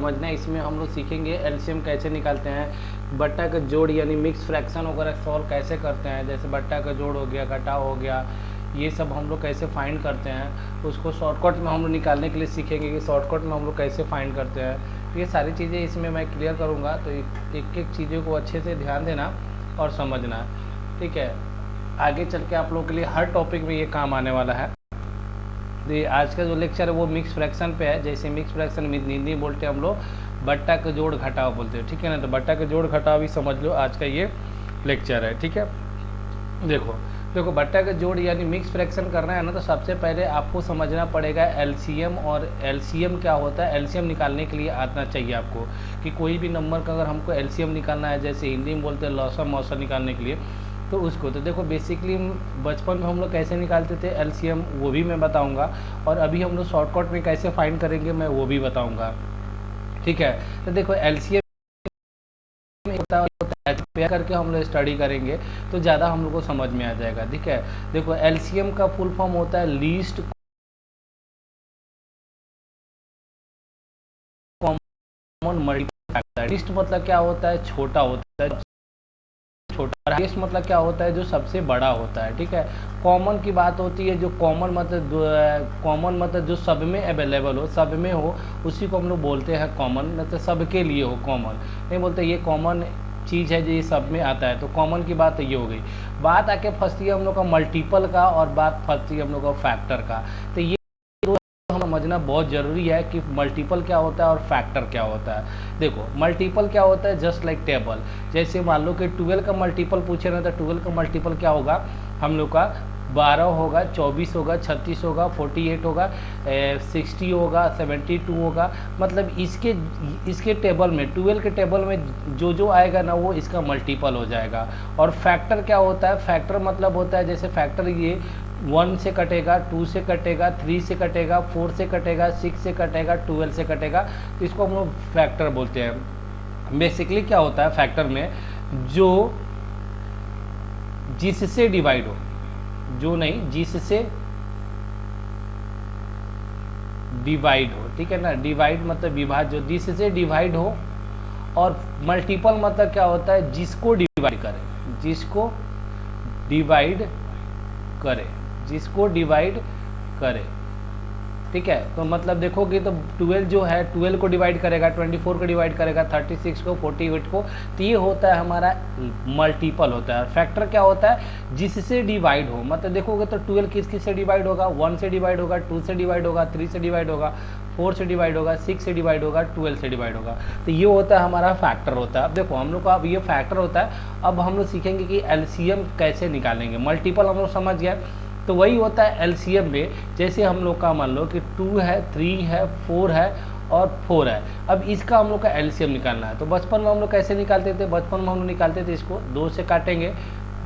समझना है। इसमें हम लोग सीखेंगे एलसीएम कैसे निकालते हैं, बट्टा का जोड़ यानी मिक्स फ्रैक्शन वगैरह सॉल्व कैसे करते हैं, जैसे बट्टा का जोड़ हो गया, घटाव हो गया, ये सब हम लोग कैसे फाइंड करते हैं, उसको शॉर्टकट में हम लोग निकालने के लिए सीखेंगे कि शॉर्टकट में हम लोग कैसे फाइंड करते हैं। तो ये सारी चीज़ें इसमें मैं क्लियर करूँगा, तो एक एक चीज़ों को अच्छे से ध्यान देना और समझना, ठीक है। आगे चल के आप लोगों के लिए हर टॉपिक में ये काम आने वाला है। तो ये आज का जो लेक्चर है वो मिक्स फ्रैक्शन पे है। जैसे मिक्स फ्रैक्शन में नहीं बोलते हम लोग, बट्टा का जोड़ घटाव बोलते हैं, ठीक है ना। तो बट्टा का जोड़ घटाव भी समझ लो आज का ये लेक्चर है, ठीक है। देखो बट्टा का जोड़ यानी मिक्स फ्रैक्शन करना है ना, तो सबसे पहले आपको समझना पड़ेगा एलसीएम। और एलसीएम क्या होता है, एलसीएम निकालने के लिए आना चाहिए आपको कि कोई भी नंबर का अगर हमको एलसीएम निकालना है, जैसे हिंदी में बोलते हैं लॉसा मौसा निकालने के लिए, तो उसको तो देखो बेसिकली बचपन में हम लोग कैसे निकालते थे एलसीएम, वो भी मैं बताऊंगा। और अभी हम लोग शॉर्टकट में कैसे फाइंड करेंगे मैं वो भी बताऊंगा, ठीक है। तो देखो एलसीएम होता है करके हम लोग स्टडी करेंगे तो ज़्यादा हम लोग को समझ में आ जाएगा, ठीक है। देखो एलसीएम का फुल फॉर्म होता है लीस्ट कॉमन मल्टीप्लाई। लीस्ट मतलब क्या होता है, छोटा होता है, छोटा। हाईएस्ट मतलब क्या होता है, जो सबसे बड़ा होता है, ठीक है। कॉमन की बात होती है, जो कॉमन मतलब जो सब में अवेलेबल हो, सब में हो, उसी को हम लोग बोलते हैं कॉमन। मतलब सबके लिए हो कॉमन, नहीं बोलते ये कॉमन चीज़ है जो ये सब में आता है। तो कॉमन की बात ये हो गई। बात आके फंसती है हम लोग का मल्टीपल का, और बात फंसती है हम लोग का फैक्टर का। तो ये समझना बहुत ज़रूरी है कि मल्टीपल क्या होता है और फैक्टर क्या होता है। देखो मल्टीपल क्या होता है, जस्ट लाइक टेबल। जैसे मान लो कि 12 का मल्टीपल पूछे ना, तो 12 का मल्टीपल क्या होगा हम लोग का, 12 होगा, 24 होगा, 36 होगा, 48 होगा, 60 होगा, 72 होगा। मतलब इसके टेबल में 12 के टेबल में जो जो आएगा ना वो इसका मल्टीपल हो जाएगा। और फैक्टर क्या होता है, फैक्टर मतलब होता है जैसे फैक्टर ये 1 से कटेगा, 2 से कटेगा, 3 से कटेगा, 4 से कटेगा, 6 से कटेगा, 12 से कटेगा, तो इसको हम लोग फैक्टर बोलते हैं। बेसिकली क्या होता है फैक्टर में, जो जिससे डिवाइड हो, जो नहीं जिससे डिवाइड हो, ठीक है ना। डिवाइड मतलब विभाज्य, जिससे डिवाइड हो। और मल्टीपल मतलब क्या होता है, जिसको डिवाइड करे, जिसको डिवाइड करे, जिसको डिवाइड करे, ठीक है। तो मतलब देखोगे तो 12 जो है 12 को डिवाइड करेगा, 24 को डिवाइड करेगा, 36 को, 48 को, तो ये होता है हमारा मल्टीपल होता है। फैक्टर क्या होता है, जिससे डिवाइड हो। मतलब देखोगे तो 12 किस किस से डिवाइड होगा, 1 से डिवाइड होगा, 2 से डिवाइड होगा, 3 से डिवाइड होगा, 4 से डिवाइड होगा, 6 से डिवाइड होगा, 12 से डिवाइड होगा। तो ये होता है हमारा फैक्टर होता है। अब देखो हम लोग का अब ये फैक्टर होता है। अब हम लोग सीखेंगे कि एलसीएम कैसे निकालेंगे। मल्टीपल हम लोग समझ गए, तो वही होता है एलसीएम में। जैसे हम लोग का मान लो कि 2 है, 3 है, 4 है और 4 है। अब इसका हम लोग का एलसीएम निकालना है। तो बचपन में हम लोग कैसे निकालते थे, बचपन में हम लोग निकालते थे इसको 2 से काटेंगे,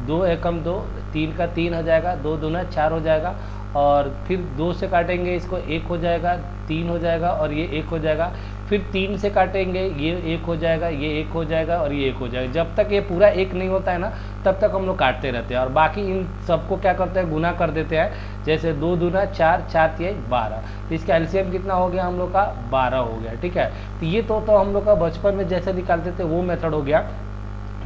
2 एकम 2, 3 का 3 हो जाएगा, 2 दूना 4 हो जाएगा। और फिर 2 से काटेंगे इसको 1 हो जाएगा, 3 हो जाएगा और ये 1 हो जाएगा। फिर 3 से काटेंगे, ये 1 हो जाएगा, ये 1 हो जाएगा और ये 1 हो जाएगा। जब तक ये पूरा 1 नहीं होता है ना, तब तक हम लोग काटते रहते हैं। और बाकी इन सबको क्या करते हैं, गुना कर देते हैं। जैसे 2 दूना 4, 4 3 12, तो इसका एलसीएम कितना हो गया हम लोग का, 12 हो गया, ठीक है। तो ये तो हम लोग का बचपन में जैसे निकालते थे वो मेथड हो गया।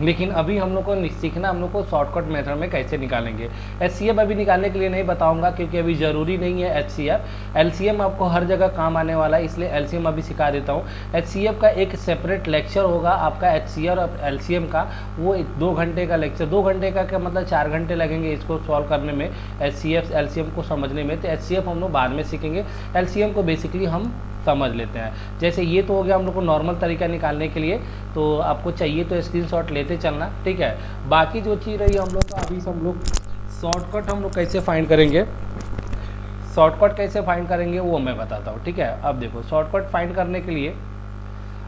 लेकिन अभी हम लोग को सीखना, हम लोग को शॉर्टकट मेथड में कैसे निकालेंगे। एचसीएफ अभी निकालने के लिए नहीं बताऊंगा, क्योंकि अभी ज़रूरी नहीं है एचसीएफ। एलसीएम आपको हर जगह काम आने वाला है, इसलिए एलसीएम अभी सिखा देता हूँ। एचसीएफ का एक सेपरेट लेक्चर होगा आपका एचसीएफ और एलसीएम का, वो 2 घंटे का लेक्चर। 2 घंटे का क्या मतलब 4 घंटे लगेंगे इसको सॉल्व करने में, एचसीएफ एलसीएम को समझने में। तो एचसीएफ हम लोग बाद में सीखेंगे, एलसीएम को बेसिकली हम समझ लेते हैं। जैसे ये तो हो गया हम लोग को नॉर्मल तरीका निकालने के लिए, तो आपको चाहिए तो स्क्रीनशॉट लेते चलना, ठीक है। बाकी जो चीज़ रही हम लोग का, अभी हम लोग शॉर्टकट हम लोग कैसे फाइंड करेंगे, शॉर्टकट कैसे फाइंड करेंगे वो मैं बताता हूँ, ठीक है। अब देखो शॉर्टकट फाइंड करने के लिए,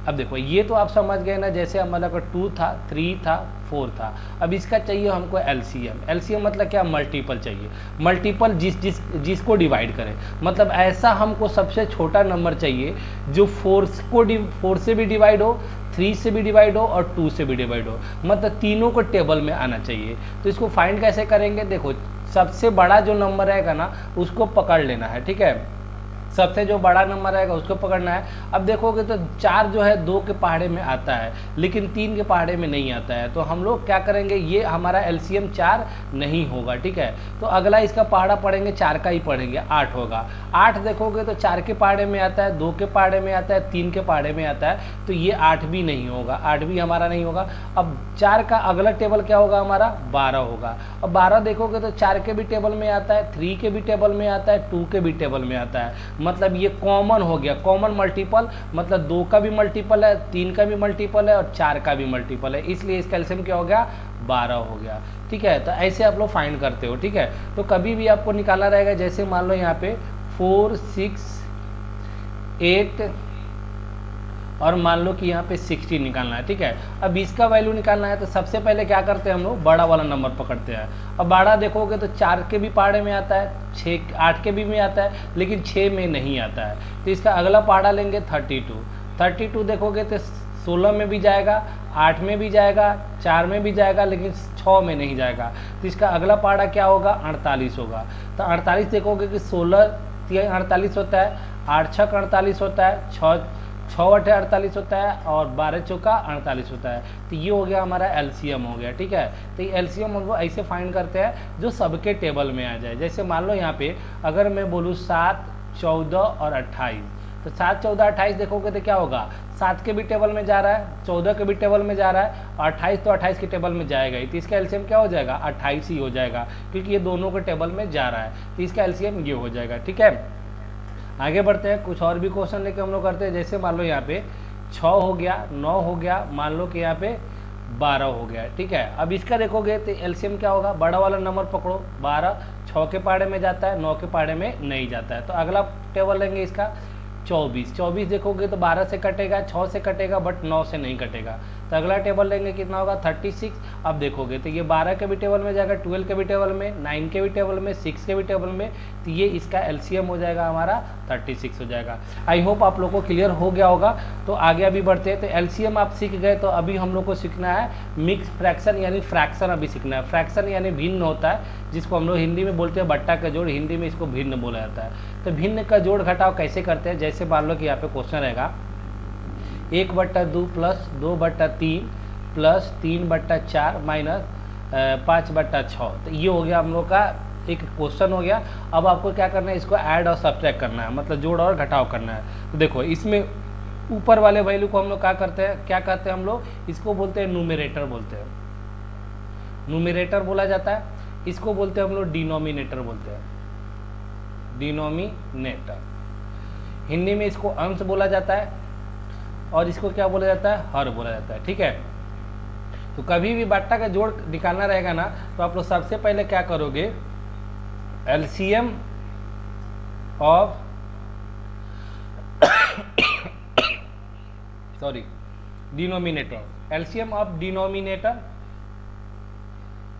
अब देखो ये तो आप समझ गए ना, जैसे हमारा 2 था, 3 था, 4 था। अब इसका चाहिए हमको एलसीएम। एलसीएम मतलब क्या, मल्टीपल चाहिए। मल्टीपल जिसको डिवाइड करे, मतलब ऐसा हमको सबसे छोटा नंबर चाहिए जो 4 से भी डिवाइड हो, 3 से भी डिवाइड हो और 2 से भी डिवाइड हो। मतलब तीनों को टेबल में आना चाहिए। तो इसको फाइंड कैसे करेंगे, देखो सबसे बड़ा जो नंबर रहेगा ना उसको पकड़ लेना है, ठीक है। सबसे जो बड़ा नंबर आएगा उसको पकड़ना है। अब देखोगे तो 4 जो है 2 के पहाड़े में आता है, लेकिन 3 के पहाड़े में नहीं आता है। तो हम लोग क्या करेंगे, ये हमारा एलसीएम 4 नहीं होगा, ठीक है। तो अगला इसका पहाड़ा पढ़ेंगे, 4 का ही पढ़ेंगे, 8 होगा। 8 देखोगे तो 4 के पहाड़े में आता है, 2 के पहाड़े में आता है, 3 के पहाड़े में आता है, तो ये 8 भी नहीं होगा, 8 भी हमारा नहीं होगा। अब 4 का अगला टेबल क्या होगा हमारा, 12 होगा। अब 12 देखोगे तो 4 के भी टेबल में आता है, 3 के भी टेबल में आता है, 2 के भी टेबल में आता है। मतलब ये कॉमन हो गया, कॉमन मल्टीपल, मतलब 2 का भी मल्टीपल है, 3 का भी मल्टीपल है और 4 का भी मल्टीपल है, इसलिए इसका एलसीएम क्या हो गया, 12 हो गया, ठीक है। तो ऐसे आप लोग फाइंड करते हो, ठीक है। तो कभी भी आपको निकालना रहेगा, जैसे मान लो यहाँ पे 4, 6, 8 और मान लो कि यहाँ पे 16 निकालना है, ठीक है। अब इसका वैल्यू निकालना है तो सबसे पहले क्या करते हैं हम लोग, बड़ा वाला नंबर पकड़ते हैं। अब बड़ा देखोगे तो 4 के भी पहाड़े में आता है, 6, 8 के भी में आता है, लेकिन 6 में नहीं आता है। तो इसका अगला पहाड़ा लेंगे 32। 32 देखोगे तो 16 में भी जाएगा, 8 में भी जाएगा, 4 में भी जाएगा, लेकिन 6 में नहीं जाएगा। तो इसका अगला पहाड़ा क्या होगा, 48 होगा। तो 48 देखोगे कि 16 48 होता है, 8 6 48 होता है, 6 8 48 होता है और 12 चौका 48 होता है। तो ये हो गया हमारा एलसीएम हो गया, ठीक है। तो ये एलसीएम हम लोग ऐसे फाइंड करते हैं जो सबके टेबल में आ जाए। जैसे मान लो यहाँ पे अगर मैं बोलूँ 7, 14 और 28, तो 7, 14, 28 देखोगे तो क्या होगा, 7 के भी टेबल में जा रहा है, 14 के भी टेबल में जा रहा है और 28 तो 28 के टेबल में जाएगा ही। तो इसका एलसीएम क्या हो जाएगा, 28 ही हो जाएगा, क्योंकि ये दोनों के टेबल में जा रहा है। तो इसका एलसीएम ये हो जाएगा, ठीक है। आगे बढ़ते हैं, कुछ और भी क्वेश्चन लेके हम लोग करते हैं। जैसे मान लो यहाँ पे 6 हो गया, 9 हो गया, मान लो कि यहाँ पे 12 हो गया, ठीक है। अब इसका देखोगे तो एलसीएम क्या होगा, बड़ा वाला नंबर पकड़ो, 12 6 के पहाड़े में जाता है, 9 के पहाड़े में नहीं जाता है। तो अगला टेबल लेंगे इसका 24। 24 देखोगे तो 12 से कटेगा, 6 से कटेगा, बट 9 से नहीं कटेगा। तो अगला टेबल लेंगे कितना होगा, 36। अब देखोगे तो ये 12 के भी टेबल में जाएगा, 12 के भी टेबल में, 9 के भी टेबल में, 6 के भी टेबल में। तो ये इसका एलसीएम हो जाएगा हमारा 36 हो जाएगा। आई होप आप लोगों को क्लियर हो गया होगा। तो आगे अभी बढ़ते हैं। तो एलसीएम आप सीख गए, तो अभी हम लोग को सीखना है मिक्स फ्रैक्शन यानी फ्रैक्शन अभी सीखना है। फ्रैक्शन यानी भिन्न होता है, जिसको हम लोग हिंदी में बोलते हैं बट्टा का जोड़, हिंदी में इसको भिन्न बोला जाता है। तो भिन्न का जोड़ घटाव कैसे करते हैं, जैसे मान लो कि यहाँ पे क्वेश्चन रहेगा 1/2 प्लस 2/3 प्लस 3/4 माइनस 5/6। तो ये हो गया हम लोग का एक क्वेश्चन हो गया। अब आपको क्या करना है, इसको ऐड और सब्ट्रैक्ट करना है, मतलब जोड़ और घटाव करना है। तो देखो इसमें ऊपर वाले वैल्यू को हम लोग क्या करते हैं, क्या कहते हैं हम लोग, इसको बोलते हैं न्यूमरेटर बोलते हैं, न्यूमरेटर बोला जाता है। इसको बोलते हैं हम लोग डिनोमिनेटर बोलते हैं, डिनोमिनेटर। हिंदी में इसको अंश बोला जाता है और इसको क्या बोला जाता है, हर बोला जाता है, ठीक है। तो कभी भी बट्टा का जोड़ निकालना रहेगा ना, तो आप लोग सबसे पहले क्या करोगे, LCM of sorry denominator, LCM of denominator,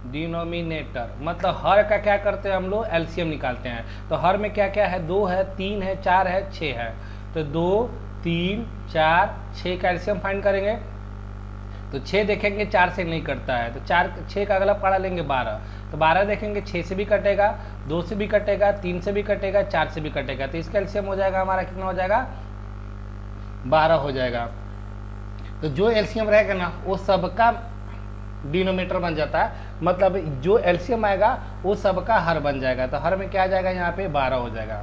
denominator मतलब हर का क्या करते हैं हम लोग, एलसीएम निकालते हैं। तो हर में क्या क्या है, 2 है, 3 है, 4 है, 6 है। तो 2, 3, 4, 6 का एलसीएम फाइंड करेंगे। तो 6 देखेंगे 4 से नहीं कटता है, तो 6 का अगला पहाड़ा लेंगे 12। तो 12 देखेंगे 6 से भी कटेगा, 2 से भी कटेगा, 3 से भी कटेगा, 4 से भी कटेगा। तो इसका एलसीएम हो जाएगा हमारा कितना हो जाएगा, 12 हो जाएगा। तो जो एलसीएम रहेगा ना वो सबका डिनोमिनेटर बन जाता है, मतलब जो एलसीएम आएगा वो सबका हर बन जाएगा। तो हर में क्या आ जाएगा, यहाँ पे 12 हो जाएगा।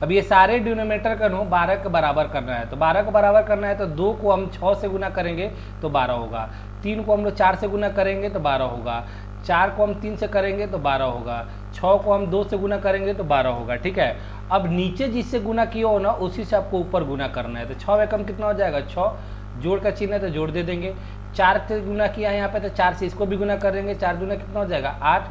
अब ये सारे डिनोमिनेटर का 12 के बराबर करना है। तो 12 को बराबर करना है तो 2 को हम 6 से गुना करेंगे तो 12 होगा, 3 को हम लोग 4 से गुना करेंगे तो 12 होगा, 4 को हम 3 से करेंगे तो 12 होगा, 6 को हम 2 से गुना करेंगे तो 12 होगा, ठीक है। अब नीचे जिससे गुना किया हो ना उसी से आपको ऊपर गुना करना है। तो 6 में कम कितना हो जाएगा, 6, जोड़ का चिन्ह है तो जोड़ दे देंगे। 4 से गुना किया है यहाँ पे तो 4 से इसको भी गुना कर देंगे, 4 गुना कितना हो जाएगा 8,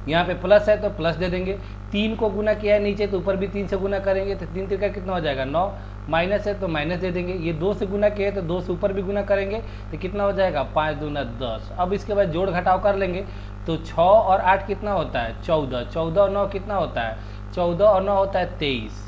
यहाँ पे प्लस है तो प्लस दे देंगे। 3 को गुना किया है नीचे तो ऊपर भी 3 से गुना करेंगे तो 3 का कितना हो जाएगा 9, माइनस है तो माइनस दे देंगे। ये 2 से गुना किया है तो 2 से ऊपर भी गुना करेंगे तो कितना हो जाएगा 5 दूना 10। अब इसके बाद जोड़ घटाव कर लेंगे तो 6 और 8 कितना होता है 14, 14 और 9 कितना होता है 14 और 9 होता है 23,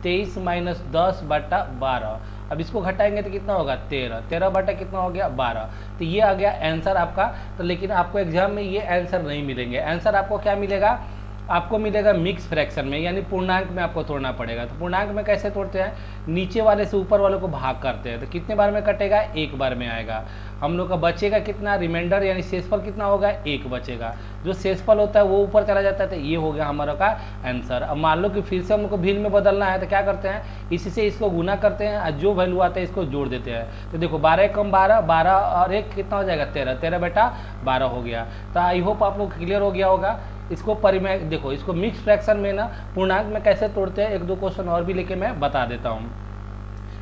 23 माइनस 10/12। अब इसको घटाएंगे तो कितना होगा 13, 13 बटा कितना हो गया 12। तो ये आ गया आंसर आपका। तो लेकिन आपको एग्जाम में ये आंसर नहीं मिलेंगे, आंसर आपको क्या मिलेगा, आपको मिलेगा मिक्स फ्रैक्शन में, यानी पूर्णांक में आपको तोड़ना पड़ेगा। तो पूर्णांक में कैसे तोड़ते हैं, नीचे वाले से ऊपर वाले को भाग करते हैं। तो कितने बार में कटेगा, एक बार में आएगा। हम लोग का बचेगा कितना, रिमाइंडर यानी शेषफल कितना होगा, एक बचेगा। जो शेषफल होता है वो ऊपर चला जाता है। तो ये हो गया हमारा का आंसर। अब मान लो कि फिर से हमको भिन्न में बदलना है, तो क्या करते हैं, इससे इसको गुना करते हैं और जो वैल्यू आता है इसको जोड़ देते हैं। तो देखो 12 कम 12, 12 और 1 कितना हो जाएगा, 13, 13 बेटा 12 हो गया। तो आई होप आप लोग क्लियर हो गया होगा। इसको परिमेय देखो, इसको मिक्स फ्रैक्शन में ना पूर्णांक में कैसे तोड़ते हैं, एक दो क्वेश्चन और भी लेके मैं बता देता हूँ,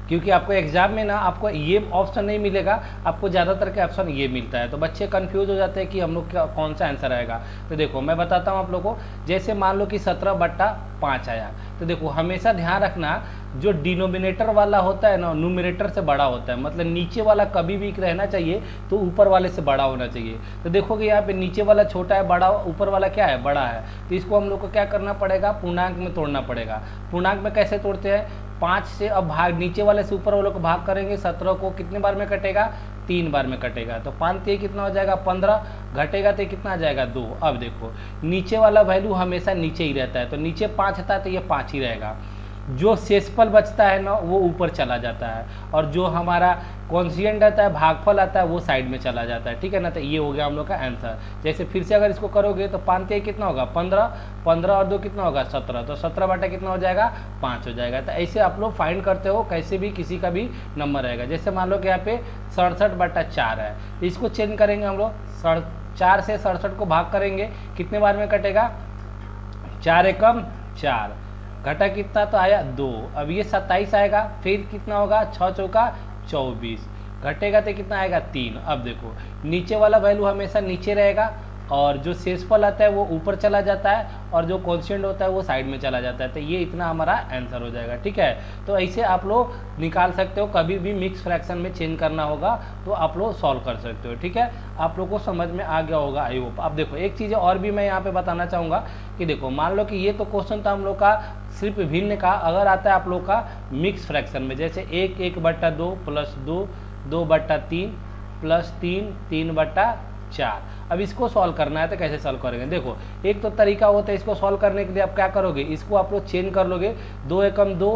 क्योंकि आपको एग्जाम में ना आपको ये ऑप्शन नहीं मिलेगा, आपको ज़्यादातर के ऑप्शन ये मिलता है। तो बच्चे कंफ्यूज हो जाते हैं कि हम लोग कौन सा आंसर आएगा। तो देखो मैं बताता हूँ आप लोगों को, जैसे मान लो कि 17/5 आया। तो देखो हमेशा ध्यान रखना, जो डिनोमिनेटर वाला होता है ना, न्यूमरेटर से बड़ा होता है। मतलब नीचे वाला कभी भी रहना चाहिए तो ऊपर वाले से बड़ा होना चाहिए। तो देखोगे यहाँ पे नीचे वाला छोटा है, बड़ा ऊपर वाला क्या है, बड़ा है। तो इसको हम लोग को क्या करना पड़ेगा, पूर्णांक में तोड़ना पड़ेगा। पूर्णांक में कैसे तोड़ते हैं, 5 से अब भाग, नीचे वाले से ऊपर वाले को भाग करेंगे। 17 को कितने बार में कटेगा, 3 बार में कटेगा। तो 5 ते कितना हो जाएगा, 15, घटेगा तो कितना आ जाएगा, 2। अब देखो नीचे वाला वैल्यू हमेशा नीचे ही रहता है। तो नीचे 5 था तो ये 5 ही रहेगा। जो शेषफल बचता है ना वो ऊपर चला जाता है, और जो हमारा कॉन्स्टिट्यूएंट आता है, भागफल आता है, वो साइड में चला जाता है। ठीक है ना। तो ये हो गया हम लोग का आंसर। जैसे फिर से अगर इसको करोगे तो 5 ते कितना होगा, 15, 15 और 2 कितना होगा, 17। तो 17 बटा कितना हो जाएगा, 5 हो जाएगा। तो ऐसे आप लोग फाइंड करते हो, कैसे भी किसी का भी नंबर रहेगा। जैसे मान लो कि यहाँ पे 67/4 है, तो इसको चेंज करेंगे हम लोग, 4 से 67 को भाग करेंगे, कितने बार में कटेगा, 4 एकम 4, घटा कितना तो आया 2। अब ये 27 आएगा, फिर कितना होगा, 6 चौका 24, घटेगा तो कितना आएगा, 3। अब देखो नीचे वाला वैल्यू हमेशा नीचे रहेगा, और जो शेषफल आता है वो ऊपर चला जाता है, और जो कॉन्स्टेंट होता है वो साइड में चला जाता है। तो ये इतना हमारा आंसर हो जाएगा। ठीक है। तो ऐसे आप लोग निकाल सकते हो, कभी भी मिक्स फ्रैक्शन में चेंज करना होगा तो आप लोग सॉल्व कर सकते हो। ठीक है, आप लोग को समझ में आ गया होगा आई होप। अब देखो एक चीज़ और भी मैं यहाँ पे बताना चाहूँगा कि देखो मान लो कि ये तो क्वेश्चन था हम लोग का सिर्फ भिन्न का। अगर आता है आप लोग का मिक्स फ्रैक्शन में, जैसे 1/2 + 2 2/3 + 3 3/4। अब इसको सॉल्व करना है तो कैसे सॉल्व करेंगे, देखो एक तो तरीका होता है इसको सॉल्व करने के लिए। आप क्या करोगे, इसको आप लोग चेंज कर लोगे, 2 एकम 2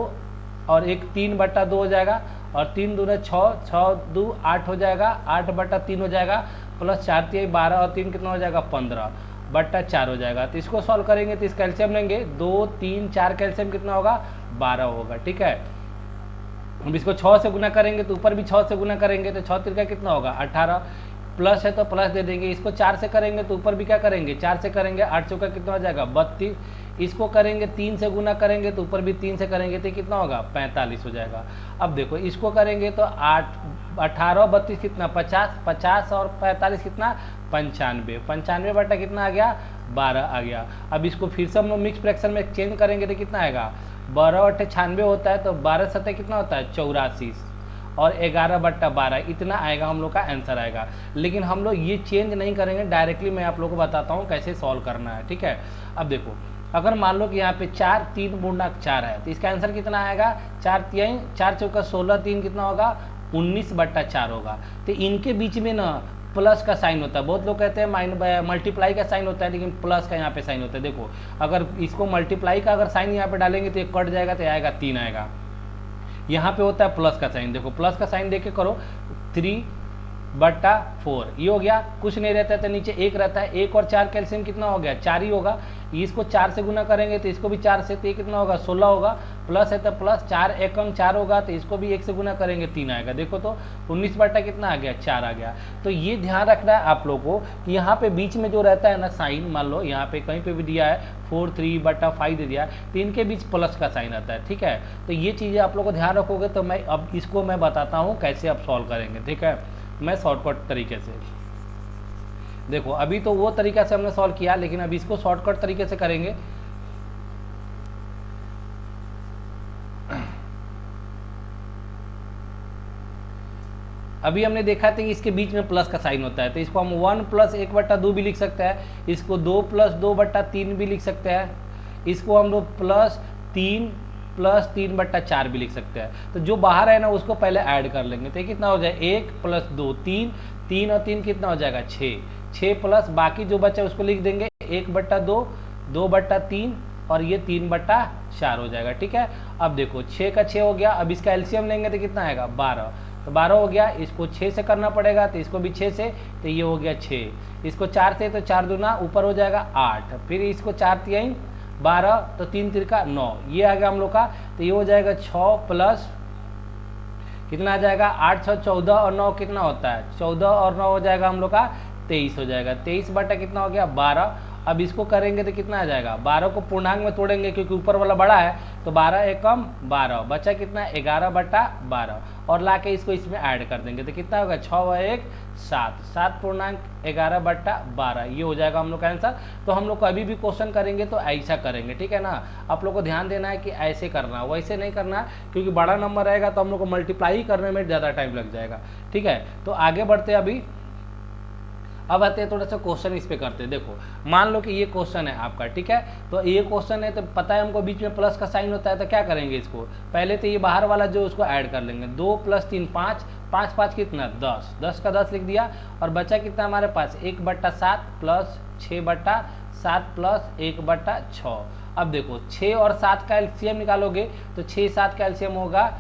और 1 3/2 हो जाएगा, और 3 दूने 6, 6 2 8 हो जाएगा, 8/3 हो जाएगा, प्लस 4 3 12 और 3 कितना हो जाएगा, 15/4 हो जाएगा। तो इसको सॉल्व करेंगे तो इस कैल्शियम लेंगे, 2 3 4 कैल्शियम कितना होगा, 12 होगा। ठीक है। अब इसको 6 से गुना करेंगे तो ऊपर भी 6 से गुना करेंगे, तो 6 3 कितना होगा, 18, प्लस है तो प्लस दे देंगे। इसको 4 से करेंगे तो ऊपर भी क्या करेंगे, 4 से करेंगे, 8 चौका कितना हो जाएगा, 32। इसको करेंगे 3 से गुना करेंगे तो ऊपर भी 3 से करेंगे तो कितना होगा, 45 हो जाएगा। अब देखो इसको करेंगे तो 8 18 32 कितना, 50, 50 और 45 कितना, 95, 95 बटा कितना आ गया, 12 आ गया। अब इसको फिर से हम लोग मिक्स फ्रैक्शन में चेंज करेंगे तो कितना आएगा, 12 × 96 होता है, तो 12 7 कितना होता है, 84, और 11/12 इतना आएगा हम लोग का आंसर आएगा। लेकिन हम लोग ये चेंज नहीं करेंगे, डायरेक्टली मैं आप लोग को बताता हूँ कैसे सॉल्व करना है। ठीक है। अब देखो अगर मान लो कि यहाँ पे 4 3 × 4 है, तो इसका आंसर कितना आएगा, 4 3 4 चौका 16, 3 कितना होगा, 19/4 होगा। तो इनके बीच में ना प्लस का साइन होता है। बहुत लोग कहते हैं मल्टीप्लाई का साइन होता है, लेकिन प्लस का यहाँ पे साइन होता है। देखो अगर इसको मल्टीप्लाई का अगर साइन यहाँ पे डालेंगे तो ये कट जाएगा, तो आएगा 3 आएगा। यहाँ पे होता है प्लस का साइन, देखो प्लस का साइन देके करो, 3/4 ये हो गया। कुछ नहीं रहता है तो नीचे 1 रहता है, 1 और 4 कैल्शियम कितना हो गया, 4 ही होगा। इसको 4 से गुना करेंगे तो इसको भी 4 से, तो ये कितना होगा, 16 होगा। प्लस है तो प्लस, 4 एकम 4 होगा, तो इसको भी 1 से गुना करेंगे 3 आएगा। देखो तो 19 बटा कितना आ गया, 4 आ गया। तो ये ध्यान रखना है आप लोगों को कि यहाँ पे बीच में जो रहता है ना साइन, मान लो यहाँ पे कहीं पे भी दिया है 4 3/5 दे दिया, तो इनके बीच प्लस का साइन आता है। ठीक है। तो ये चीज़ें आप लोग को ध्यान रखोगे तो मैं अब इसको मैं बताता हूँ कैसे आप सॉल्व करेंगे। ठीक है, मैं शॉर्टकट तरीके से, देखो अभी तो वो तरीका से हमने सॉल्व किया, लेकिन अभी इसको शॉर्टकट तरीके से करेंगे। अभी हमने देखा था कि इसके बीच में प्लस का साइन होता है, तो इसको हम 1 + 1/2 भी लिख सकते हैं, इसको 2 + 2/3 भी लिख सकते हैं, इसको हम लोग +3 + 3/4 भी लिख सकते हैं। तो जो बाहर है ना उसको पहले ऐड कर लेंगे, तो कितना हो जाए, 1 + 2 3, 3 और 3 कितना हो जाएगा, 6 प्लस बाकी जो बचा उसको लिख देंगे 1/2 2/3 और ये 3/4 हो जाएगा। ठीक है, अब देखो 6 का 6 हो गया, अब इसका एलसीएम लेंगे तो कितना आएगा 12, तो 12 हो गया, इसको 6 से करना पड़ेगा तो इसको भी 6 से, तो ये हो गया 6, इसको 4 से तो 4 दूना ऊपर हो जाएगा 8, फिर इसको 4 तिहाई 12, तो 3 तिरका 9, ये आ गया हम लोग का, तो ये हो जाएगा 6 प्लस कितना आ जाएगा 8 6 14 और 9 कितना होता है 14 और 9 हो जाएगा हम लोग का 23 हो जाएगा, 23 बटा कितना हो गया 12। अब इसको करेंगे तो कितना आ जाएगा, 12 को पूर्णांक में तोड़ेंगे क्योंकि ऊपर वाला बड़ा है, तो 12 एकम 12 बचा कितना 11/12 और लाके इसको इसमें ऐड कर देंगे तो कितना होगा 6 व 1 7, 7 पूर्णांक 11/12, ये हो जाएगा हम लोग का आंसर। तो हम लोग को अभी भी क्वेश्चन करेंगे तो ऐसा करेंगे, ठीक है ना। आप लोग को ध्यान देना है कि ऐसे करना, वैसे नहीं करना, क्योंकि बड़ा नंबर रहेगा तो हम लोग को मल्टीप्लाई करने में ज़्यादा टाइम लग जाएगा। ठीक है, तो आगे बढ़ते अभी, अब आते हैं थोड़ा सा क्वेश्चन इस पे करते हैं। देखो मान लो कि ये क्वेश्चन है आपका, ठीक है, तो ये क्वेश्चन है तो पता है हमको बीच में प्लस का साइन होता है, तो क्या करेंगे इसको पहले तो ये बाहर वाला जो उसको ऐड कर लेंगे, 2 + 3 5, 5 5 कितना 10, 10 का 10 लिख दिया और बचा कितना हमारे पास 1/7 प्लस 6/7 प्लस 1/6। अब देखो 6 और 7 का एलसीएम निकालोगे तो 6 7 का एलसीएम होगा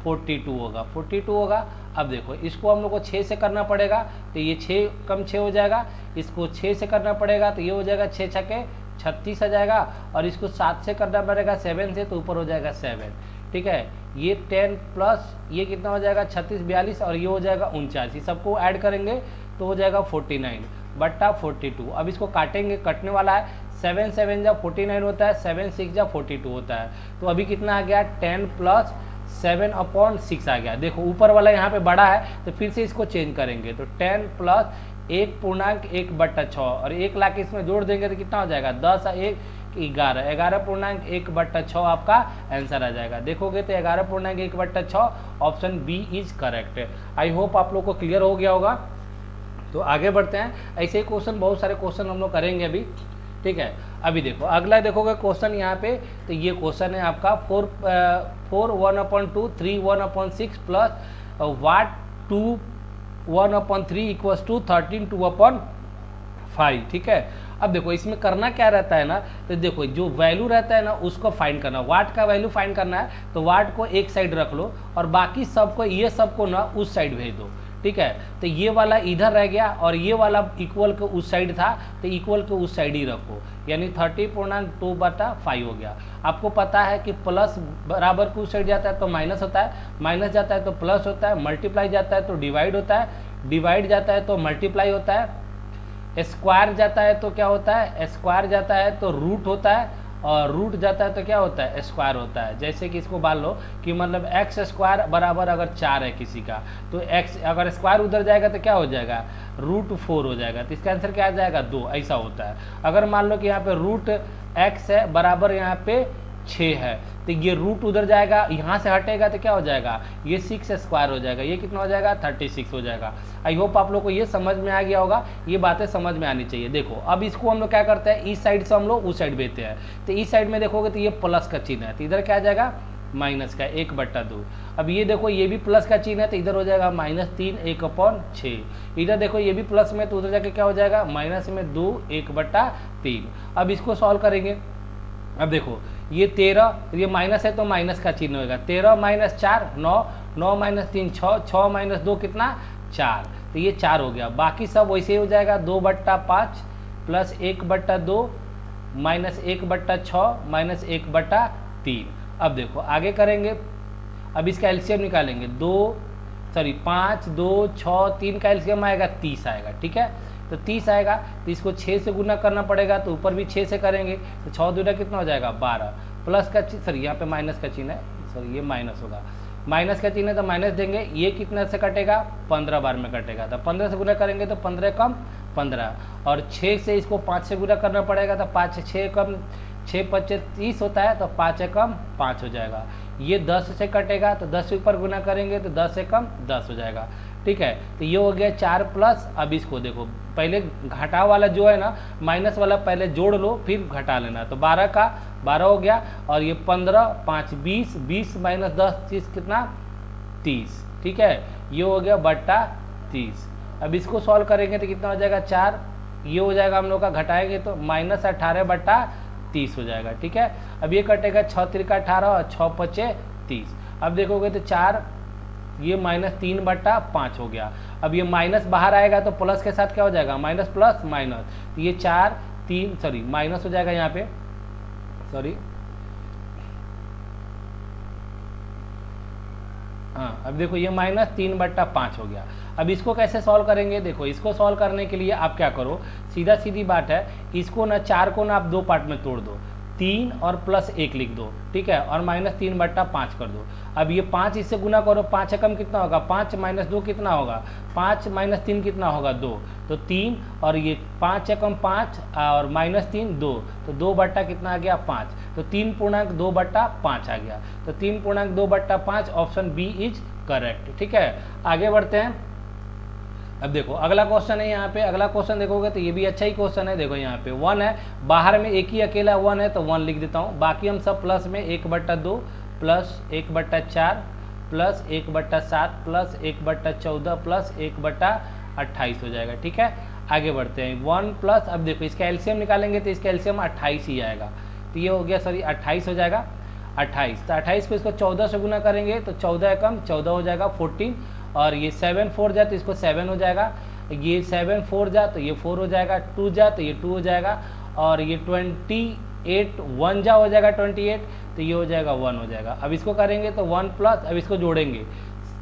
42 होगा, 42 होगा। अब देखो इसको हम लोग को 6 से करना पड़ेगा तो ये 6 कम 6 हो जाएगा, इसको 6 से करना पड़ेगा तो ये हो जाएगा 6 छके 36 आ जाएगा, और इसको 7 से करना पड़ेगा 7 से, तो ऊपर हो जाएगा 7। ठीक है, ये 10 प्लस ये कितना हो जाएगा 36 42 और ये हो जाएगा 49, ये सबको ऐड करेंगे तो हो जाएगा 49/42। अब इसको काटेंगे, कटने वाला है, 7 7 जा 49 होता है, 7 6 जा 42 होता है, तो अभी कितना आ गया 10 + 7/6 आ गया। देखो ऊपर वाला यहाँ पे बड़ा है तो फिर से इसको चेंज करेंगे, तो 10 + 1/1/6 और 1 ला के इसमें जोड़ देंगे तो कितना हो जाएगा 10 और 1 11, 11.1/6 आपका आंसर आ जाएगा। देखोगे तो 11.1/6 option B is correct. I hope आप लोग को क्लियर हो गया होगा। तो आगे बढ़ते हैं, ऐसे ही क्वेश्चन बहुत सारे क्वेश्चन हम लोग करेंगे अभी। ठीक है, अभी देखो अगला देखोगे क्वेश्चन यहाँ पे, तो ये क्वेश्चन है आपका 4 1/2 3 1/6 प्लस वाट 2 1/3 इक्वल्स टू 13 2/5। ठीक है, अब देखो इसमें करना क्या रहता है ना, तो देखो जो वैल्यू रहता है ना उसको फाइंड करना, वाट का वैल्यू फाइंड करना है, तो वाट को एक साइड रख लो और बाकी सबको ये सबको ना उस साइड भेज दो। ठीक है, तो ये वाला इधर रह गया और ये वाला इक्वल के उस साइड था, तो इक्वल के उस साइड ही रखो, यानी 30.2/5 हो गया। आपको पता है कि प्लस बराबर के उस साइड जाता है तो माइनस होता है, माइनस जाता है तो प्लस होता है, मल्टीप्लाई जाता है तो डिवाइड होता है, डिवाइड जाता है तो मल्टीप्लाई होता है, स्क्वायर जाता है तो क्या होता है, स्क्वायर जाता है तो रूट होता है, और रूट जाता है तो क्या होता है स्क्वायर होता है। जैसे कि इसको मान लो कि मतलब x² बराबर अगर 4 है किसी का, तो x अगर स्क्वायर उधर जाएगा तो क्या हो जाएगा √4 हो जाएगा, तो इसका आंसर क्या आ जाएगा 2, ऐसा होता है। अगर मान लो कि यहाँ पे √x है बराबर यहाँ पे 6 है, तो ये रूट उधर जाएगा, यहाँ से हटेगा तो क्या हो जाएगा ये 6² हो जाएगा, ये कितना हो जाएगा 36 हो जाएगा। आई होप आप लोग को ये समझ में आ गया होगा, ये बातें समझ में आनी चाहिए। देखो अब इसको हम लोग क्या करते हैं, इस साइड से हम लोग उस साइड भेजते हैं, तो इस साइड में देखोगे तो ये प्लस का चिन्ह है, तो इधर क्या आ जाएगा माइनस का 1/2। अब ये देखो ये भी प्लस का चिन्ह है तो इधर हो जाएगा -3 1/6। इधर देखो ये भी प्लस में तो उधर जाके क्या हो जाएगा माइनस में 2 1/3। अब इसको सॉल्व करेंगे। अब देखो ये 13, ये माइनस है तो माइनस का चिन्ह होगा, 13 - 4 9, 9 - 3 6, 6 - 2 कितना 4, तो ये 4 हो गया। बाकी सब वैसे ही हो जाएगा 2/5 प्लस 1/2 माइनस 1/6 माइनस 1/3। अब देखो आगे करेंगे, अब इसका एलसीएम निकालेंगे, 5 2 6 3 का एलसीएम आएगा 30 आएगा। ठीक है, तो 30 आएगा तो इसको 6 से गुना करना पड़ेगा, तो ऊपर भी 6 से करेंगे तो 6 दूना कितना हो जाएगा 12, प्लस का सॉरी यहाँ पे माइनस का चिन्ह है, सॉरी ये माइनस होगा, माइनस का चिन्ह है तो माइनस देंगे, ये कितना से कटेगा 15 बार में कटेगा, तो 15 से गुना करेंगे तो 15 कम 15, और 6 से इसको 5 से गुना करना पड़ेगा, तो 5 6 कम 6 5 30 होता है, तो 5 कम 5 हो जाएगा। ये 10 से कटेगा तो 10 से ऊपर गुना करेंगे तो 10 से कम 10 हो जाएगा। ठीक है, तो ये हो गया 4 प्लस, अब इसको देखो पहले घटा वाला जो है ना माइनस वाला पहले जोड़ लो फिर घटा लेना, तो 12 का 12 हो गया, और ये 15 5 20 20 - 10 30 कितना 30। ठीक है, ये हो गया बट्टा 30। अब इसको सॉल्व करेंगे तो कितना हो जाएगा 4, ये हो जाएगा हम लोग का घटाएंगे तो -18/30 30 हो जाएगा। ठीक है, अब ये कटेगा 6 त्रिका 18 और 6 पचे 30। अब देखोगे तो 4 ये -3/5 हो गया। अब ये माइनस बाहर आएगा तो प्लस के साथ क्या हो जाएगा, माइनस प्लस माइनस, तो ये 4 3 सॉरी माइनस हो जाएगा यहाँ पे, सॉरी हाँ। अब देखो ये -3/5 हो गया। अब इसको कैसे सॉल्व करेंगे, देखो इसको सॉल्व करने के लिए आप क्या करो, सीधा सीधी बात है, इसको ना 4 को ना आप 2 पार्ट में तोड़ दो, 3 और +1 लिख दो, ठीक है, और -3/5 कर दो। अब ये 5 इससे गुना करो, 5 एकम कितना होगा, 5 - 2 कितना होगा, 5 - 3 कितना होगा, 2, तो 3, और ये 5 एकम 5 और -3 2, तो 2 बट्टा कितना आ गया 5, तो 3.2/5 आ गया, तो 3.2/5 ऑप्शन बी इज करेक्ट। ठीक है, आगे बढ़ते हैं। अब देखो अगला क्वेश्चन है, यहाँ पे अगला क्वेश्चन देखोगे तो ये भी अच्छा ही क्वेश्चन है। देखो यहाँ पे 1 है, बाहर में एक ही अकेला 1 है तो 1 लिख देता हूँ, बाकी हम सब प्लस में 1/2 प्लस 1/4 प्लस 1/7 प्लस 1/14 प्लस 1/28 हो जाएगा। ठीक है, आगे बढ़ते हैं। 1 प्लस, अब देखो इसका एलसीएम निकालेंगे तो इसका एलसीएम 28 ही आएगा, तो ये हो गया, सॉरी 28 हो जाएगा, 28, तो 28 को इसको 14 से गुना करेंगे तो 14 एकम 14 हो जाएगा 14, और ये 7 4 जा तो इसको 7 हो जाएगा, ये 7 4 जा तो ये 4 हो जाएगा, 2 जा तो ये 2 हो जाएगा, और ये 28 1 जा हो जाएगा 28, तो ये हो जाएगा 1 हो जाएगा। अब इसको करेंगे तो 1 प्लस, अब इसको जोड़ेंगे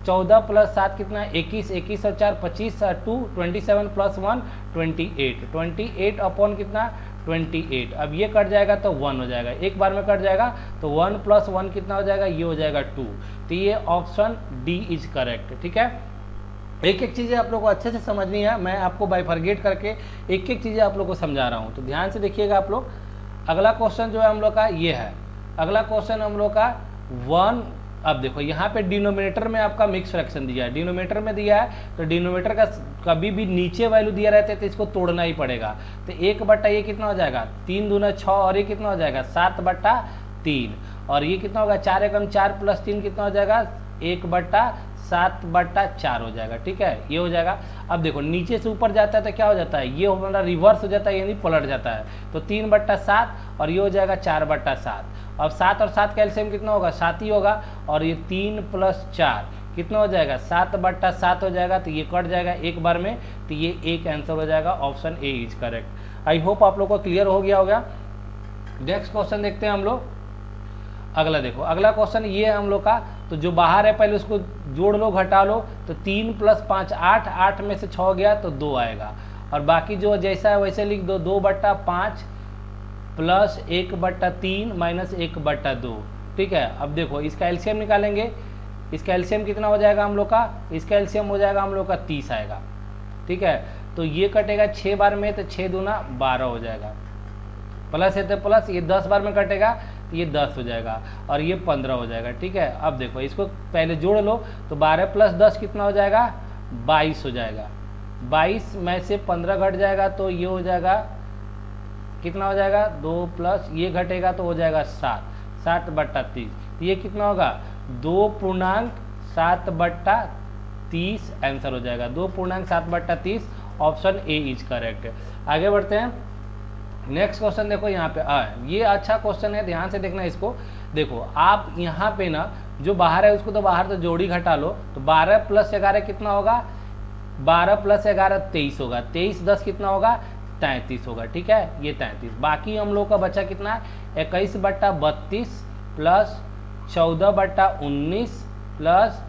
14 + 7 कितना है 21, 21 और 4 25 और 2 27 + 1 28, 28 अपॉन कितना 28। अब ये कट जाएगा तो 1 हो जाएगा, एक बार में कट जाएगा, तो 1 + 1 कितना हो जाएगा, ये हो जाएगा 2, तो ये ऑप्शन डी इज करेक्ट। ठीक है, एक एक चीज़ें आप लोग को अच्छे से समझनी है, मैं आपको बाइफरगेट करके एक एक चीज़ें आप लोग को समझा रहा हूँ, तो ध्यान से देखिएगा आप लोग। अगला क्वेश्चन जो है हम लोग का ये है, अगला क्वेश्चन हम लोग का 1। अब देखो यहाँ पे डिनोमिनेटर में आपका मिक्स फ्रैक्शन दिया है, डिनोमिनेटर में दिया है तो डिनोमिनेटर का कभी भी नीचे वैल्यू दिया रहता है तो इसको तोड़ना ही पड़ेगा, तो 1 ये कितना हो जाएगा 3 दूना 6, और ये कितना हो जाएगा 7/3, और ये कितना होगा 4 एकम 4 + 3 कितना हो जाएगा 1/7/4 हो जाएगा। ठीक है, ये हो जाएगा। अब देखो नीचे से ऊपर जाता है तो क्या हो जाता है, ये हमारा रिवर्स हो जाता है, यानी पलट जाता है, तो 3/7 और ये हो जाएगा 4/7। अब 7 और 7 का एलसीएम कितना होगा 7 ही होगा, और ये 3 + 4 कितना हो जाएगा 7/7 हो जाएगा, तो ये कट जाएगा एक बार में, तो ये एक आंसर हो जाएगा, option A is correct. I hope आप लोग को क्लियर हो गया होगा। नेक्स्ट क्वेश्चन देखते हैं हम लोग। अगला देखो, अगला क्वेश्चन ये है हम लोग का, तो जो बाहर है पहले उसको जोड़ लो घटा लो, तो 3 + 5 8, 8 में से 6 गया तो 2 आएगा, और बाकी जो जैसा है वैसे लिख दो, 2/5 प्लस 1/3 माइनस 1/2। ठीक है, अब देखो इसका एलसीएम निकालेंगे, इसका एलसीएम कितना हो जाएगा हम लोग का, इसका एलसीएम हो जाएगा हम लोग का 30 आएगा। ठीक है, तो ये कटेगा 6 बार में, तो 6 दूना 12 हो जाएगा, प्लस है तो प्लस, ये 10 बार में कटेगा तो ये 10 हो जाएगा, और ये 15 हो जाएगा। ठीक है, अब देखो इसको पहले जोड़ लो, तो 12 + 10 कितना हो जाएगा 22 हो जाएगा, 22 में से 15 घट जाएगा तो ये हो जाएगा कितना हो जाएगा 2 प्लस ये घटेगा तो हो जाएगा 7, 7/30, तो ये कितना होगा 2.7/30 आंसर हो जाएगा, 2.7/30 ऑप्शन ए इज करेक्ट। आगे बढ़ते हैं। नेक्स्ट क्वेश्चन देखो यहाँ पे ये अच्छा क्वेश्चन है, ध्यान से देखना इसको। देखो आप यहाँ पे ना जो बाहर है उसको तो बाहर तो जोड़ी घटा लो, तो 12 + 11 कितना होगा 12 + 11 23 होगा, 23 10 कितना होगा 33 होगा। ठीक है, ये 33, बाकी हम लोग का बचा कितना है 21/32 प्लस 14/19 प्लस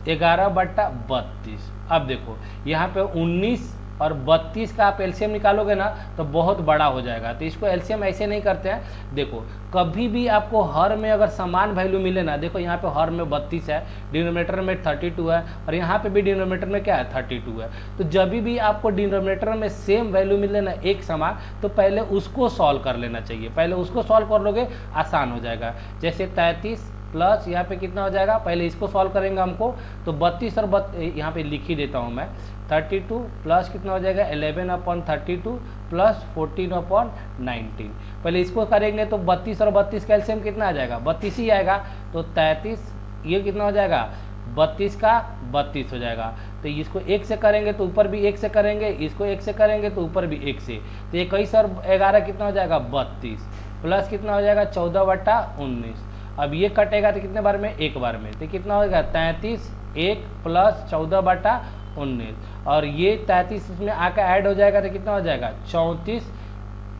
11/32। अब देखो यहाँ पे 19 और 32 का आप एलसीएम निकालोगे ना तो बहुत बड़ा हो जाएगा, तो इसको एलसीएम ऐसे नहीं करते हैं। देखो कभी भी आपको हर में अगर समान वैल्यू मिले ना, देखो यहाँ पे हर में 32 है, डिनोमिनेटर में 32 है, और यहाँ पे भी डिनोमिनेटर में क्या है 32 है, तो जब भी आपको डिनोमिनेटर में सेम वैल्यू मिले ना एक समान, तो पहले उसको सॉल्व कर लेना चाहिए, पहले उसको सॉल्व कर लोगे आसान हो जाएगा। जैसे 33 प्लस यहाँ पे कितना हो जाएगा, पहले इसको सॉल्व करेंगे हमको, तो 32 और यहाँ पे लिख ही देता हूँ मैं, 32 प्लस कितना हो जाएगा 11/32 प्लस 14/19। पहले इसको करेंगे तो 32 और 32 का एलसीएम कितना आ जाएगा 32 ही आएगा, तो 33 ये कितना हो जाएगा 32 का 32 हो जाएगा, तो इसको 1 से करेंगे तो ऊपर भी 1 से करेंगे, इसको 1 से करेंगे तो ऊपर भी 1 से, तो 21 और 11 कितना हो जाएगा 32, प्लस कितना हो जाएगा 14/19। अब ये कटेगा तो कितने बार में, एक बार में, तो कितना होगा 33, 1 प्लस 14/19, और ये 33 इसमें आकर ऐड हो जाएगा तो कितना हो जाएगा 34,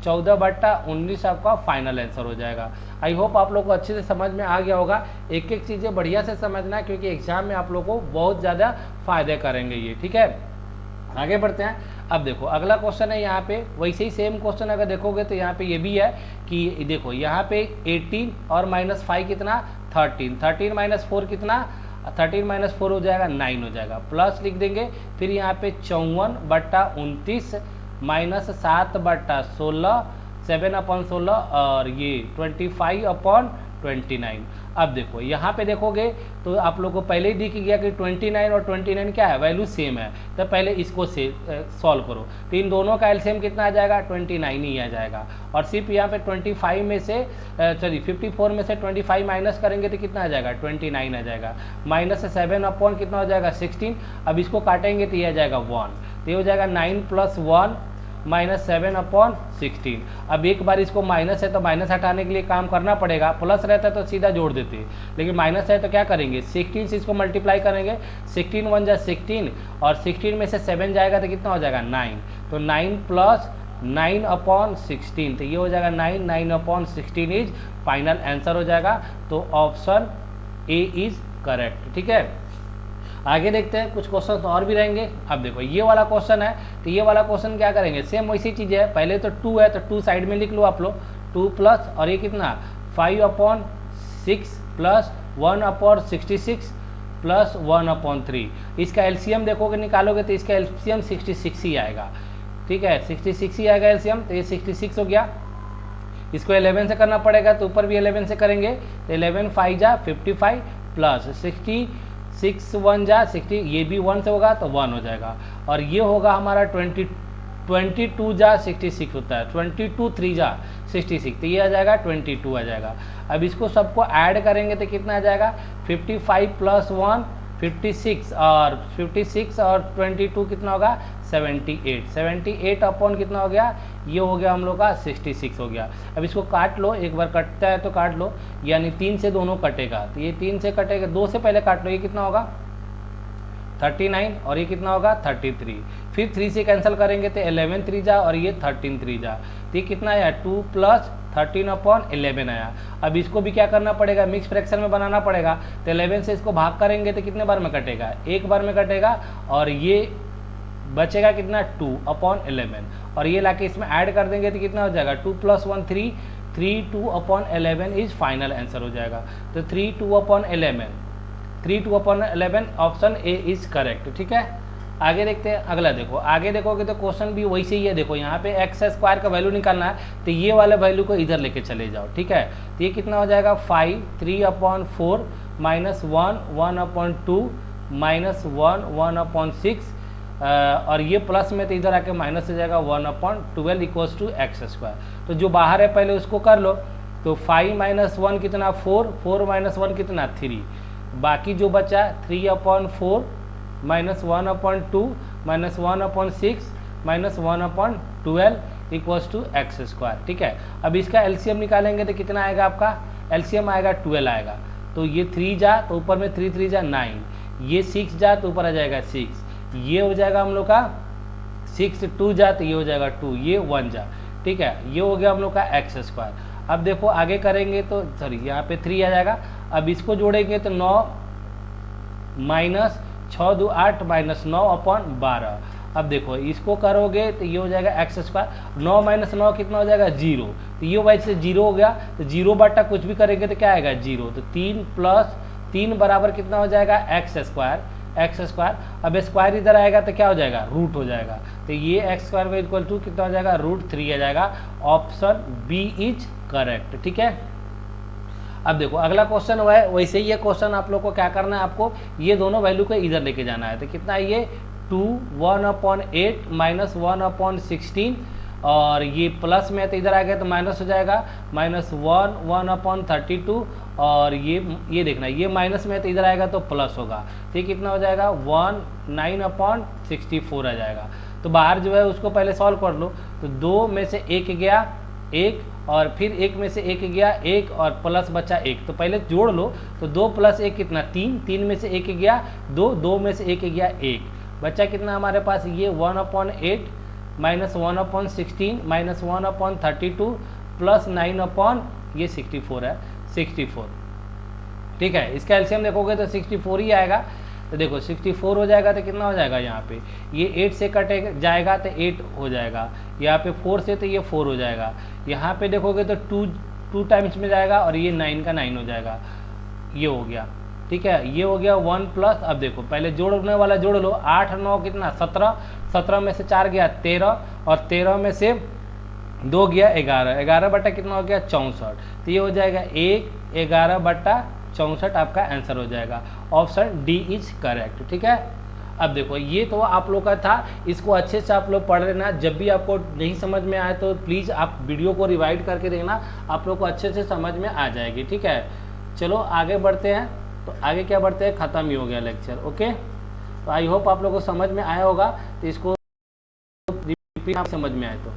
14/19 आपका फाइनल आंसर हो जाएगा। आई होप आप लोग को अच्छे से समझ में आ गया होगा। एक एक चीज़ें बढ़िया से समझना, क्योंकि एग्जाम में आप लोग को बहुत ज़्यादा फायदे करेंगे ये, ठीक है। आगे बढ़ते हैं। अब देखो अगला क्वेश्चन है यहाँ पे, वैसे ही सेम क्वेश्चन अगर देखोगे तो यहाँ पे ये भी है कि देखो यहाँ पे 18 और -5 कितना 13, 13 - 4 कितना 13 - 4 हो जाएगा 9 हो जाएगा, प्लस लिख देंगे, फिर यहाँ पे 54/29 -7/16, 7/16 और ये 25/29। अब देखो यहाँ पे देखोगे तो आप लोग को पहले ही दिख गया कि 29 और 29 क्या है, वैल्यू सेम है, तो पहले इसको से सॉल्व करो, तो इन दोनों का एलसीएम कितना आ जाएगा 29 ही आ जाएगा। और सिर्फ यहाँ पे 25 में से 54 में से 25 माइनस करेंगे तो कितना आ जाएगा 29 आ जाएगा, -7 कितना हो जाएगा 16। अब इसको काटेंगे तो ये आ जाएगा 1, तो ये हो जाएगा 9 + 1 -7/16। अब एक बार इसको माइनस है तो माइनस हटाने के लिए काम करना पड़ेगा, प्लस रहता है तो सीधा जोड़ देते, लेकिन माइनस है तो क्या करेंगे 16 से इसको मल्टीप्लाई करेंगे, 16 × 1 = 16 और 16 में से 7 जाएगा तो कितना हो जाएगा 9, तो 9 + 9/16, तो ये हो जाएगा 9/16 इज फाइनल आंसर हो जाएगा। तो ऑप्शन ए इज करेक्ट, ठीक है। आगे देखते हैं, कुछ क्वेश्चन और भी रहेंगे। अब देखो ये वाला क्वेश्चन है, तो ये वाला क्वेश्चन क्या करेंगे, सेम वैसी चीज़ है, पहले तो 2 है तो 2 साइड में लिख लो आप लोग, 2 प्लस और ये कितना 5/6 प्लस 1/66 प्लस 1/3। इसका एलसीएम देखोगे निकालोगे तो इसका एलसीएम 66 ही आएगा, ठीक है, 66 ही आएगा एलसीएम, तो ये 66 हो गया। इसको 11 से करना पड़ेगा तो ऊपर भी 11 से करेंगे, तो 11 × 5 = 55 प्लस 66 1 = 60, ये भी 1 से होगा तो 1 हो जाएगा, और ये होगा हमारा 22 × 66 होता है, 22 3 × 66, तो ये आ जाएगा 22 आ जाएगा। अब इसको सबको ऐड करेंगे तो कितना आ जाएगा 55 + 1 56 और 56 और 22 कितना होगा 78, 78 अपॉन कितना हो गया, ये हो गया हम लोग का 66 हो गया। अब इसको काट लो, एक बार कटता है तो काट लो, यानी 3 से दोनों कटेगा, तो ये 3 से कटेगा, 2 से पहले काट लो, ये कितना होगा 39 और ये कितना होगा 33, फिर 3 से कैंसिल करेंगे तो 11 3 जा और ये 13 3 जा, तो ये कितना आया 2 + 13/11 आया। अब इसको भी क्या करना पड़ेगा, मिक्स फ्रैक्शन में बनाना पड़ेगा, तो 11 से इसको भाग करेंगे तो कितने बार में कटेगा, एक बार में कटेगा, और ये बचेगा कितना 2/11, और ये लाके इसमें ऐड कर देंगे तो कितना हो जाएगा 2 + 1 3, 3 2/11 इज फाइनल आंसर हो जाएगा। तो 3 2/11 ऑप्शन ए इज करेक्ट, ठीक है। आगे देखते हैं, अगला देखो, आगे देखोगे तो क्वेश्चन भी वैसे ही है। देखो यहाँ पे x² का वैल्यू निकालना है, तो ये वाले वैल्यू को इधर लेके चले जाओ, ठीक है। तो ये कितना हो जाएगा 5 3/4 -1 1/2 -1 1/6, और ये प्लस में तो इधर आके माइनस हो जाएगा 1/12 = x²। तो जो बाहर है पहले उसको कर लो, तो 5 - 1 कितना 4, 4 - 1 कितना 3, बाकी जो बचा 3/4 -1/2 -1/6 -1/12 = x², ठीक है। अब इसका एलसीएम निकालेंगे तो कितना आएगा, आपका एलसीएम आएगा 12 आएगा, तो ये 3 जा तो ऊपर में 3 3 जा 9, ये 6 जा तो ऊपर आ जाएगा 6, ये हो जाएगा हम लोग का 6 2 जा तो ये हो जाएगा 2, ये 1 जा, ठीक है, ये हो गया हम लोग का x²। अब देखो आगे करेंगे तो सॉरी यहाँ पे 3 आ जाएगा। अब इसको जोड़ेंगे तो 9 - 6 2 8 -9/12। अब देखो इसको करोगे तो ये हो जाएगा x², 9 - 9 कितना हो जाएगा 0, तो ये वैसे 0 हो गया, तो 0 कुछ भी करेंगे तो क्या आएगा 0, तो 3 + 3 बराबर कितना हो जाएगा x²। अब स्क्वायर इधर आएगा तो क्या हो जाएगा रूट हो जाएगा, तो ये x² = कितना हो जाएगा √3 आ जाएगा। ऑप्शन बी इज करेक्ट, ठीक है। अब देखो अगला क्वेश्चन हुआ है, वैसे ही ये क्वेश्चन आप लोग को क्या करना है, आपको ये दोनों वैल्यू को इधर लेके जाना है, तो कितना है ये 2 1/8 -1/16 और ये प्लस में है तो इधर आ गया तो माइनस हो जाएगा, -1 1/32, और ये देखना ये माइनस में है तो इधर आएगा तो प्लस होगा, तो ये कितना हो जाएगा 9/64 आ जाएगा। तो बाहर जो है उसको पहले सॉल्व कर लो, तो 2 में से 1 गया 1, और फिर 1 में से 1 गया 1, और प्लस बचा 1, तो पहले जोड़ लो, तो 2 + 1 कितना 3, 3 में से 1 गया 2, 2 में से 1 गया 1, बचा कितना हमारे पास ये 1/8 -1/16 -1/32 प्लस 9/64 है 64। ठीक है, इसका एलसीएम देखोगे तो 64 ही आएगा। तो देखो 64 हो जाएगा तो कितना हो जाएगा, यहाँ पे ये 8 से कटे जाएगा तो 8 हो जाएगा, यहाँ पे 4 से तो ये 4 हो जाएगा, यहाँ पे देखोगे तो 2 टाइम्स में जाएगा और ये 9 का 9 हो जाएगा, ये हो गया। ठीक है, ये हो गया 1 प्लस, अब देखो पहले जोड़ने वाला जोड़ लो, 8 9 कितना 17, 17 में से 4 गया 13, और 13 में से 2 गया 11, 11 बटा कितना हो गया 64, तो ये हो जाएगा 1/11/64 आपका आंसर हो जाएगा। Option D is correct. ठीक है, अब देखो ये तो आप लोग का था, इसको अच्छे से आप लोग पढ़ लेना, जब भी आपको नहीं समझ में आए तो प्लीज़ आप वीडियो को रिवाइड करके देखना, आप लोग को अच्छे से समझ में आ जाएगी। ठीक है, चलो आगे बढ़ते हैं। तो आगे क्या बढ़ते हैं, ख़त्म ही हो गया लेक्चर। ओके, तो आई होप आप लोग को समझ में आया होगा, तो इसको रिपीट समझ में आए तो